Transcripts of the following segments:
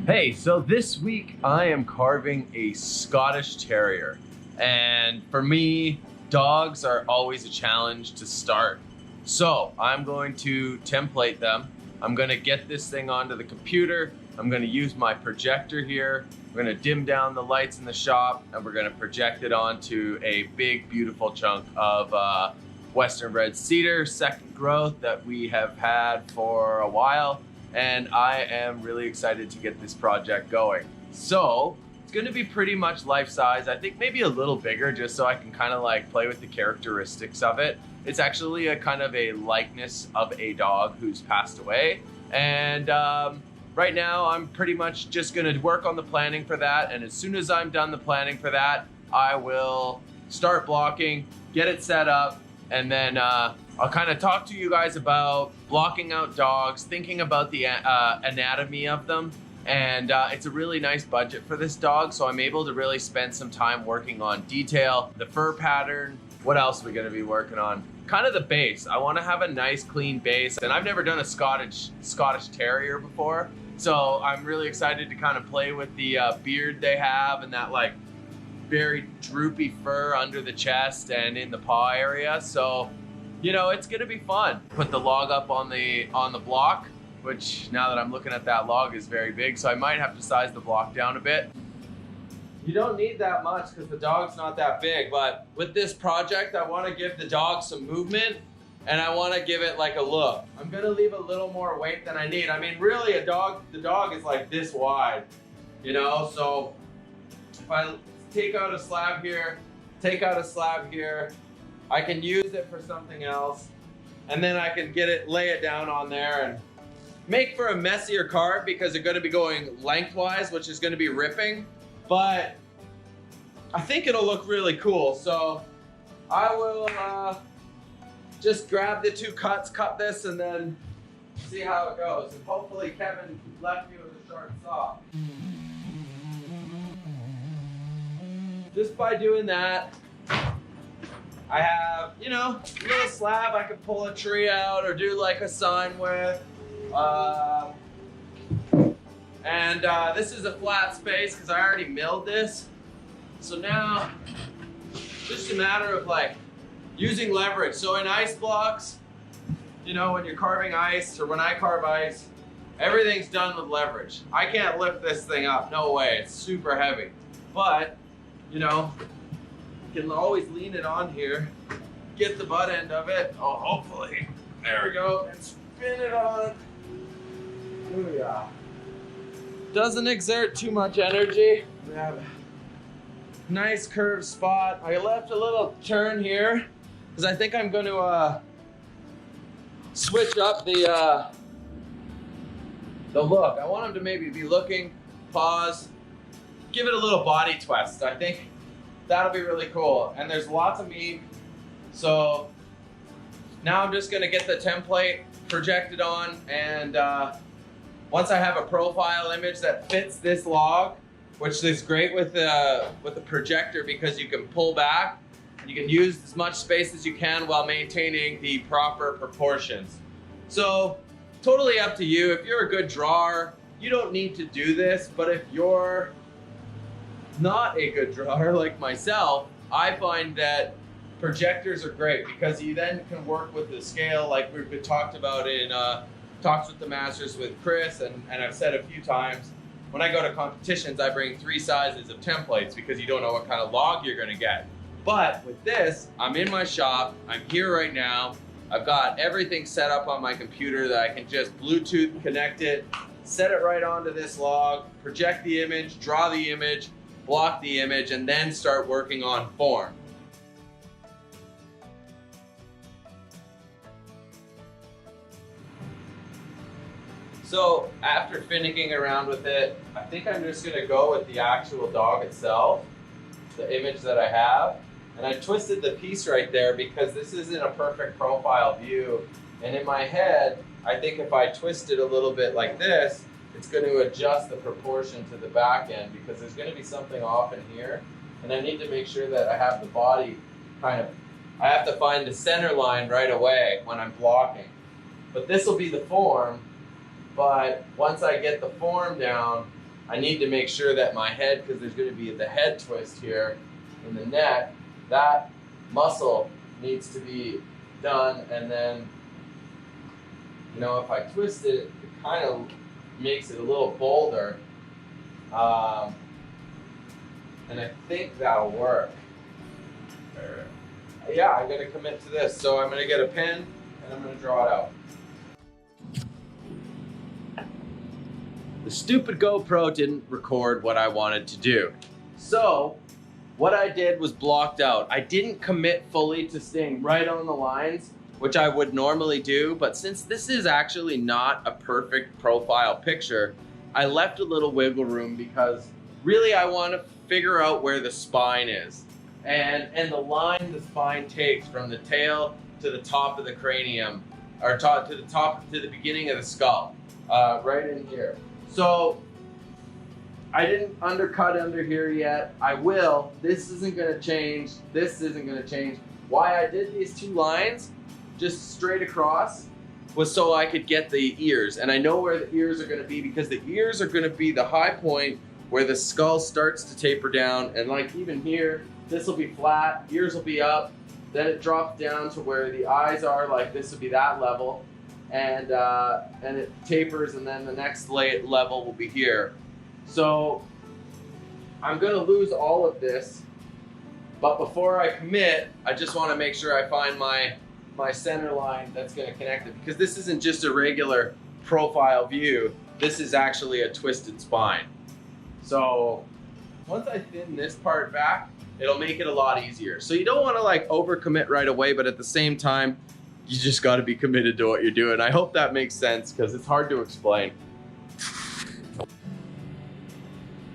Hey, so this week I am carving a Scottish Terrier. And for me, dogs are always a challenge to start. So I'm going to template them. I'm gonna get this thing onto the computer. I'm gonna use my projector here. We're gonna dim down the lights in the shop and we're gonna project it onto a big, beautiful chunk of Western bred cedar, second growth that we have had for a while. And I am really excited to get this project going. So it's gonna be pretty much life size. I think maybe a little bigger just so I can kind of like play with the characteristics of it. It's actually a kind of a likeness of a dog who's passed away. And right now I'm pretty much just gonna work on the planning for that. And as soon as I'm done the planning for that, I will start blocking, get it set up, and then I'll kind of talk to you guys about blocking out dogs, thinking about the anatomy of them. And it's a really nice budget for this dog, so I'm able to really spend some time working on detail, the fur pattern. What else are we gonna be working on? Kind of the base. I wanna have a nice clean base, and I've never done a Scottish Terrier before, so I'm really excited to kind of play with the beard they have and that like very droopy fur under the chest and in the paw area. So, you know, it's gonna be fun. Put the log up on the block, which now that I'm looking at that log is very big, so I might have to size the block down a bit. You don't need that much because the dog's not that big, but with this project, I wanna give the dog some movement and I wanna give it like a look. I'm gonna leave a little more weight than I need. I mean, really the dog is like this wide, you know? So if I take out a slab here, take out a slab here, I can use it for something else, and then I can lay it down on there and make for a messier carve because they're gonna be going lengthwise, which is gonna be ripping, but I think it'll look really cool. So I will just grab the two cuts, cut this, and then see how it goes. And hopefully Kevin left me with a sharp saw. Just by doing that, I have, you know, a little slab I could pull a tree out or do like a sign with. This is a flat space because I already milled this. So now, just a matter of like using leverage. So in ice blocks, you know, when you're carving ice or when I carve ice, everything's done with leverage. I can't lift this thing up, no way, it's super heavy. But, you know, you can always lean it on here, get the butt end of it, oh, hopefully, there we go, and spin it on. Booyah. Doesn't exert too much energy. We have a nice curved spot. I left a little turn here, because I think I'm going to switch up the look. I want him to maybe be looking, pause, give it a little body twist. I think that'll be really cool. And there's lots of meat. So now I'm just gonna get the template projected on, and once I have a profile image that fits this log, which is great with the projector because you can pull back and you can use as much space as you can while maintaining the proper proportions. So totally up to you. If you're a good drawer, you don't need to do this, but if you're not a good drawer like myself, I find that projectors are great because you then can work with the scale like we've been talked about in Talks with the Masters with Chris, and I've said a few times, when I go to competitions, I bring 3 sizes of templates because you don't know what kind of log you're gonna get. But with this, I'm in my shop, I'm here right now, I've got everything set up on my computer that I can just Bluetooth connect it, set it right onto this log, project the image, draw the image, block the image, and then start working on form. So after finicking around with it, I think I'm just gonna go with the actual dog itself, the image that I have. And I twisted the piece right there because this isn't a perfect profile view. And in my head, I think if I twist it a little bit like this, it's going to adjust the proportion to the back end because there's going to be something off in here. And I need to make sure that I have the body I have to find the center line right away when I'm blocking. But this will be the form. But once I get the form down, I need to make sure that my head, because there's going to be the head twist here in the neck, that muscle needs to be done, and then, you know, if I twist it, it kind of makes it a little bolder, and I think that'll work. Yeah, I'm going to commit to this, so I'm going to get a pen and I'm going to draw it out. The stupid GoPro didn't record what I wanted to do. So what I did was blocked out. I didn't commit fully to staying right on the lines, which I would normally do, but since this is actually not a perfect profile picture, I left a little wiggle room because really I want to figure out where the spine is and the line the spine takes from the tail to the top of the cranium, or to the beginning of the skull, right in here. So I didn't undercut under here yet. I will. This isn't going to change. This isn't going to change. Why I did these two lines just straight across was so I could get the ears. And I know where the ears are going to be because the ears are going to be the high point where the skull starts to taper down. And like even here, this will be flat, ears will be up. Then it drops down to where the eyes are, like this would be that level. And it tapers, and then the next level will be here. So I'm gonna lose all of this, but before I commit, I just wanna make sure I find my center line that's gonna connect it, because this isn't just a regular profile view, this is actually a twisted spine. So once I thin this part back, it'll make it a lot easier. So you don't wanna like overcommit right away, but at the same time, you just gotta be committed to what you're doing. I hope that makes sense because it's hard to explain.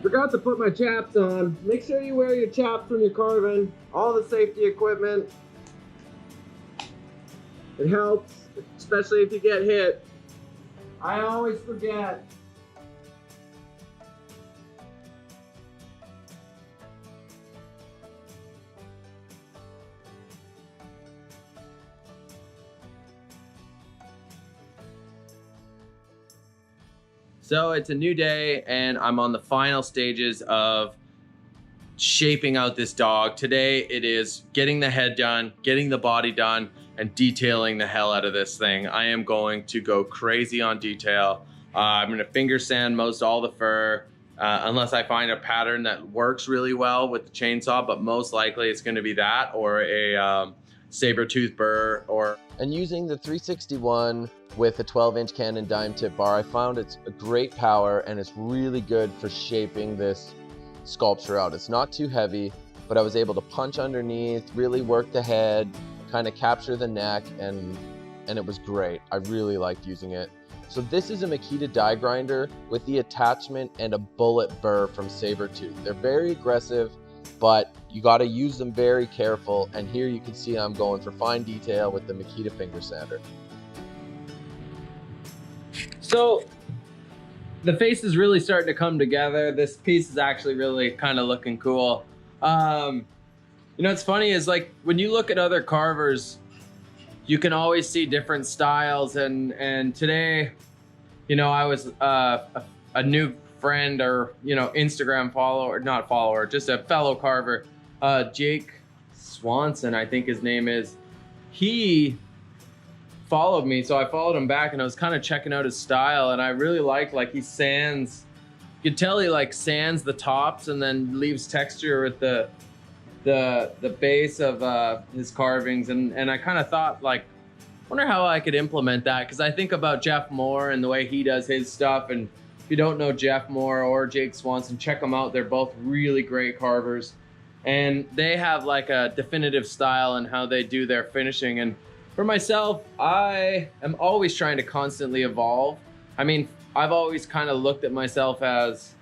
Forgot to put my chaps on. Make sure you wear your chaps when you're carving. All the safety equipment. It helps, especially if you get hit. I always forget. So it's a new day and I'm on the final stages of shaping out this dog. Today it is getting the head done, getting the body done, and detailing the hell out of this thing. I am going to go crazy on detail. I'm gonna finger sand most all the fur, unless I find a pattern that works really well with the chainsaw, but most likely it's gonna be that or a Saburrtooth burr. And using the 361 with a 12-inch Canon dime tip bar, I found it's a great power and it's really good for shaping this sculpture out. It's not too heavy, but I was able to punch underneath, really work the head, kind of capture the neck, and it was great. I really liked using it. So this is a Makita Die grinder with the attachment and a bullet burr from Saburrtooth. They're very aggressive, but you got to use them very careful. And here you can see I'm going for fine detail with the Makita finger sander. So the face is really starting to come together. This piece is actually really kind of looking cool. You know, what's funny is like when you look at other carvers, you can always see different styles. And today, you know, I was a new friend, or, you know, Instagram follower, not follower, just a fellow carver, Jake Swanson, I think his name is. He followed me, so I followed him back, and I was kind of checking out his style, and I really like he sands. You can tell he like sands the tops and then leaves texture with the base of his carvings, and I kind of thought, like, wonder how I could implement that, because I think about Jeff Moore and the way he does his stuff. And if you don't know Jeff Moore or Jake Swanson, check them out. They're both really great carvers, and they have like a definitive style in how they do their finishing. And for myself, I am always trying to constantly evolve. I mean, I've always kind of looked at myself as,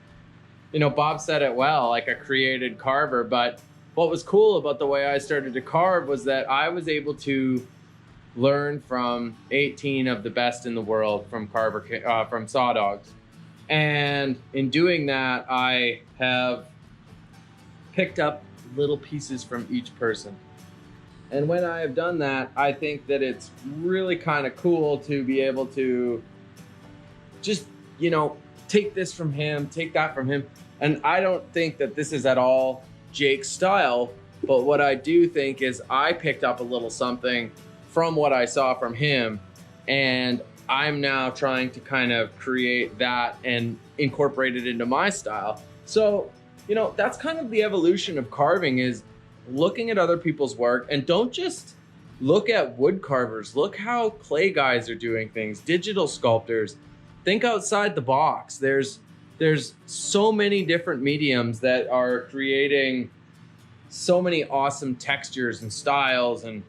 you know, Bob said it well, like a created carver. But what was cool about the way I started to carve was that I was able to learn from 18 of the best in the world from from Saw Dogs. And in doing that, I have picked up little pieces from each person. And when I have done that, I think that it's really kind of cool to be able to just, you know, take this from him, take that from him. And I don't think that this is at all Jake's style, but what I do think is I picked up a little something from what I saw from him, and I'm now trying to kind of create that and incorporate it into my style. So, you know, that's kind of the evolution of carving, is looking at other people's work, and don't just look at wood carvers. Look how clay guys are doing things, digital sculptors. Think outside the box. There's so many different mediums that are creating so many awesome textures and styles, and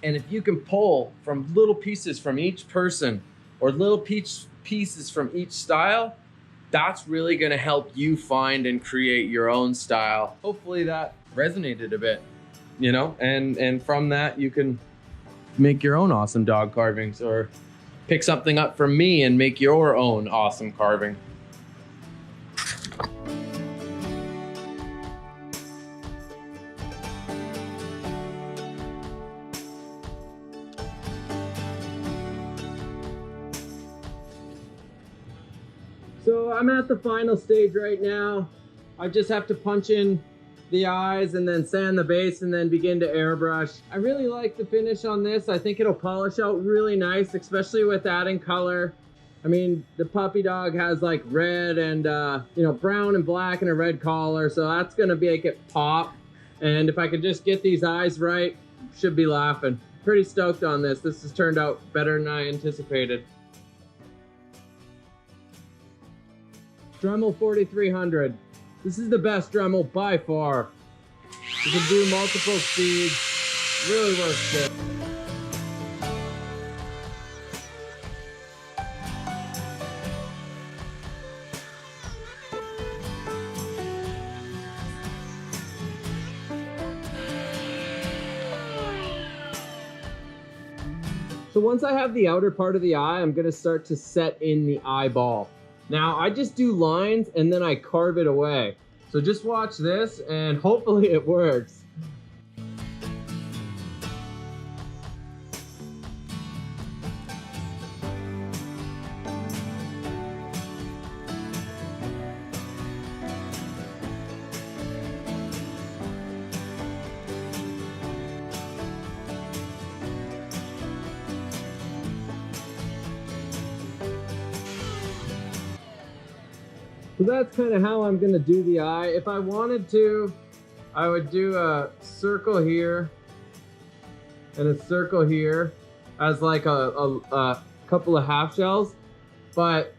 if you can pull from little pieces from each person or little pieces from each style, that's really going to help you find and create your own style. Hopefully that resonated a bit, you know, and from that you can make your own awesome dog carvings, or pick something up from me and make your own awesome carving. So I'm at the final stage right now. I just have to punch in the eyes and then sand the base and then begin to airbrush. I really like the finish on this. I think it'll polish out really nice, especially with adding color. I mean, the puppy dog has like red and you know, brown and black and a red collar, so that's gonna make it pop. And if I could just get these eyes right, should be laughing. Pretty stoked on this. This has turned out better than I anticipated. Dremel 4300. This is the best Dremel by far. You can do multiple speeds. Really works good. So once I have the outer part of the eye, I'm gonna start to set in the eyeball. Now I just do lines and then I carve it away. So just watch this and hopefully it works. So that's kind of how I'm gonna do the eye. If I wanted to, I would do a circle here and a circle here as like a couple of half shells. But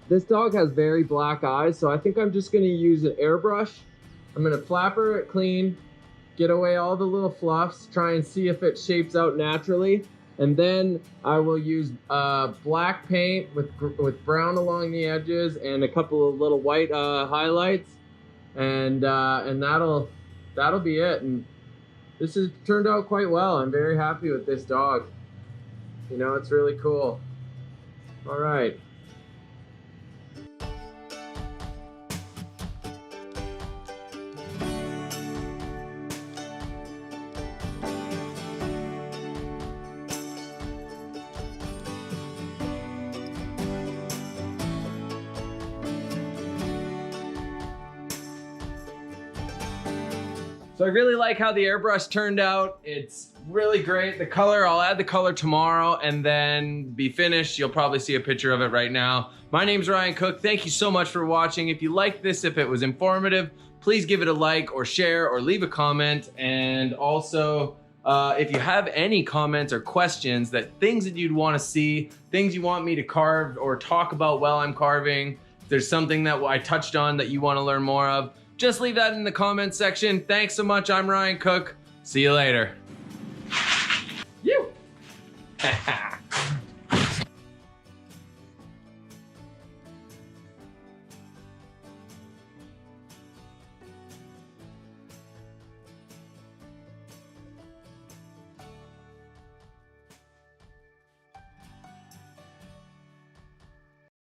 this dog has very black eyes, so I think I'm just gonna use an airbrush. I'm gonna flapper it clean, get away all the little fluffs, try and see if it shapes out naturally. And then I will use black paint with brown along the edges and a couple of little white highlights, and that'll be it. And this has turned out quite well. I'm very happy with this dog. You know, it's really cool. All right. So I really like how the airbrush turned out. It's really great. The color, I'll add the color tomorrow and then be finished. You'll probably see a picture of it right now. My name's Ryan Cook. Thank you so much for watching. If you liked this, if it was informative, please give it a like or share or leave a comment. And also, if you have any comments or questions, things that you'd want to see, things you want me to carve or talk about while I'm carving, if there's something that I touched on that you want to learn more of, just leave that in the comments section. Thanks so much. I'm Ryan Cook. See you later. You.